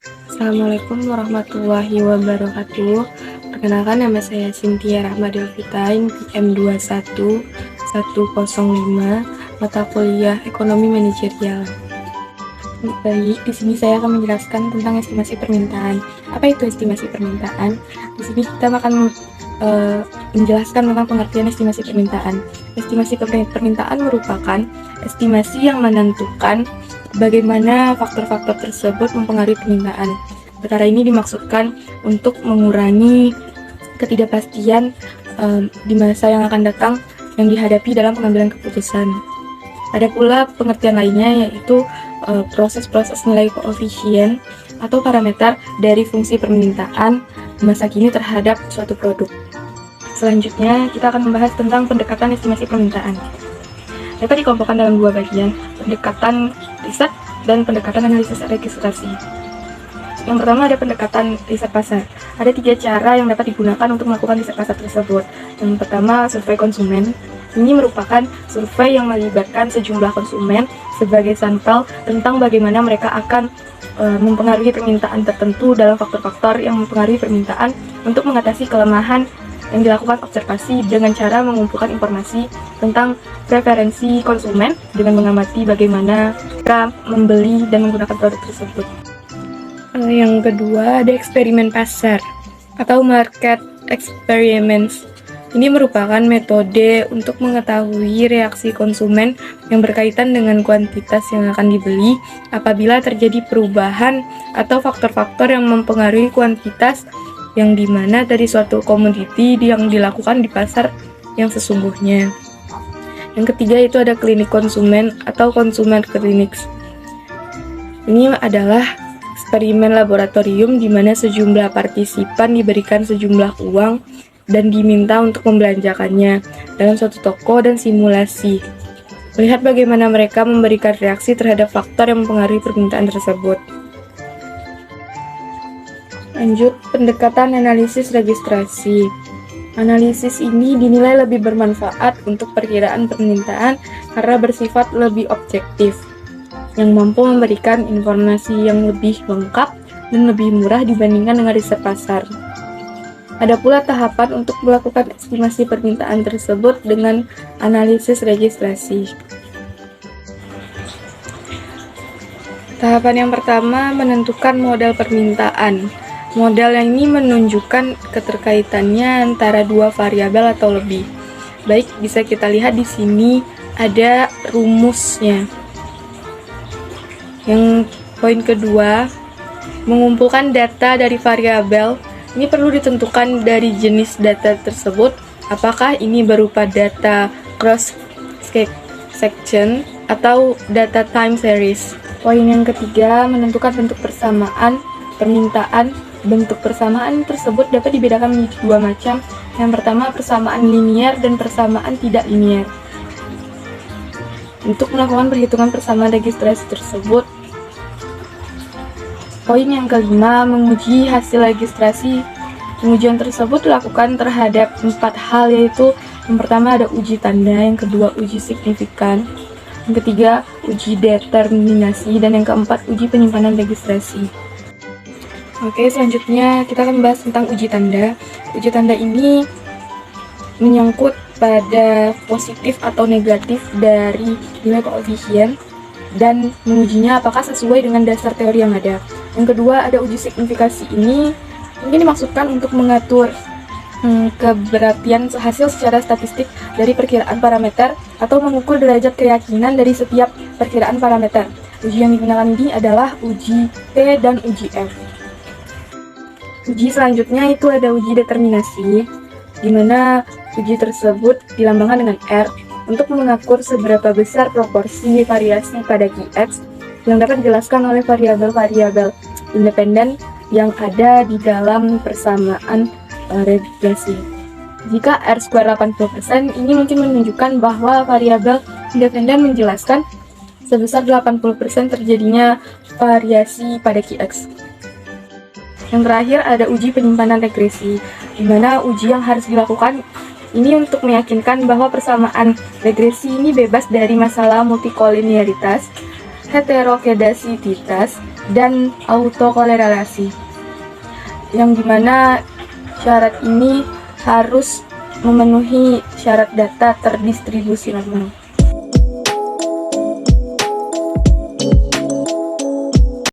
Assalamualaikum warahmatullahi wabarakatuh. Perkenalkan, nama saya Cynthia Rahma Delvita, PM 21105, mata kuliah Ekonomi Manajerial. Baik, di sini saya akan menjelaskan tentang estimasi permintaan. Apa itu estimasi permintaan? Di sini kita akan menjelaskan tentang pengertian estimasi permintaan. Estimasi permintaan merupakan estimasi yang menentukan bagaimana faktor-faktor tersebut mempengaruhi permintaan. Perkara ini dimaksudkan untuk mengurangi ketidakpastian di masa yang akan datang yang dihadapi dalam pengambilan keputusan. Ada pula pengertian lainnya, yaitu proses-proses nilai koefisien atau parameter dari fungsi permintaan masa kini terhadap suatu produk. Selanjutnya, kita akan membahas tentang pendekatan estimasi permintaan. Dapat dikelompokkan dalam dua bagian, pendekatan riset dan pendekatan analisis registrasi. Yang pertama ada pendekatan riset pasar. Ada 3 cara yang dapat digunakan untuk melakukan riset pasar tersebut. Yang pertama, survei konsumen. Ini merupakan survei yang melibatkan sejumlah konsumen sebagai sampel tentang bagaimana mereka akan mempengaruhi permintaan tertentu dalam faktor-faktor yang mempengaruhi permintaan untuk mengatasi kelemahan yang dilakukan observasi dengan cara mengumpulkan informasi tentang preferensi konsumen dengan mengamati bagaimana mereka membeli dan menggunakan produk tersebut. Yang kedua ada eksperimen pasar atau market experiments. Ini merupakan metode untuk mengetahui reaksi konsumen yang berkaitan dengan kuantitas yang akan dibeli apabila terjadi perubahan atau faktor-faktor yang mempengaruhi kuantitas yang dimana dari suatu komoditi yang dilakukan di pasar yang sesungguhnya. Yang ketiga itu ada klinik konsumen atau consumer clinics. Ini adalah eksperimen laboratorium di mana sejumlah partisipan diberikan sejumlah uang dan diminta untuk membelanjakannya dalam suatu toko dan simulasi. Melihat bagaimana mereka memberikan reaksi terhadap faktor yang mempengaruhi permintaan tersebut. Lanjut, pendekatan analisis registrasi. Analisis ini dinilai lebih bermanfaat untuk perkiraan permintaan karena bersifat lebih objektif, yang mampu memberikan informasi yang lebih lengkap dan lebih murah dibandingkan dengan riset pasar. Ada pula tahapan untuk melakukan estimasi permintaan tersebut dengan analisis registrasi. Tahapan yang pertama, menentukan model permintaan. Model yang ini menunjukkan keterkaitannya antara dua variabel atau lebih. Baik, bisa kita lihat di sini ada rumusnya. Yang poin kedua, mengumpulkan data dari variabel. Ini perlu ditentukan dari jenis data tersebut, apakah ini berupa data cross section atau data time series. Poin yang ketiga, menentukan bentuk persamaan permintaan. Bentuk persamaan tersebut dapat dibedakan menjadi 2 macam. Yang pertama, persamaan linier dan persamaan tidak linier. Untuk melakukan perhitungan persamaan registrasi tersebut, poin yang kelima, menguji hasil registrasi. Pengujian tersebut dilakukan terhadap 4 hal, yaitu yang pertama ada uji tanda, yang kedua uji signifikan, yang ketiga uji determinasi, dan yang keempat uji penyimpanan registrasi. Oke, selanjutnya kita akan membahas tentang uji tanda. Uji tanda ini menyangkut pada positif atau negatif dari nilai koefisien dan mengujinya apakah sesuai dengan dasar teori yang ada. Yang kedua ada uji signifikasi. Ini mungkin dimaksudkan untuk mengatur keberartian hasil secara statistik dari perkiraan parameter atau mengukur derajat keyakinan dari setiap perkiraan parameter. Uji yang digunakan ini adalah uji T dan uji F. Uji selanjutnya itu ada uji determinasi, di mana uji tersebut dilambangkan dengan R untuk mengukur seberapa besar proporsi variasi pada Qx yang dapat dijelaskan oleh variabel-variabel independen yang ada di dalam persamaan regresi. Jika R² 80%, ini mungkin menunjukkan bahwa variabel independen menjelaskan sebesar 80% terjadinya variasi pada Qx. Yang terakhir ada uji penyimpanan regresi, di mana uji yang harus dilakukan ini untuk meyakinkan bahwa persamaan regresi ini bebas dari masalah multikolinialitas, heterokedasitas, dan autokorelasi, yang dimana syarat ini harus memenuhi syarat data terdistribusi normal.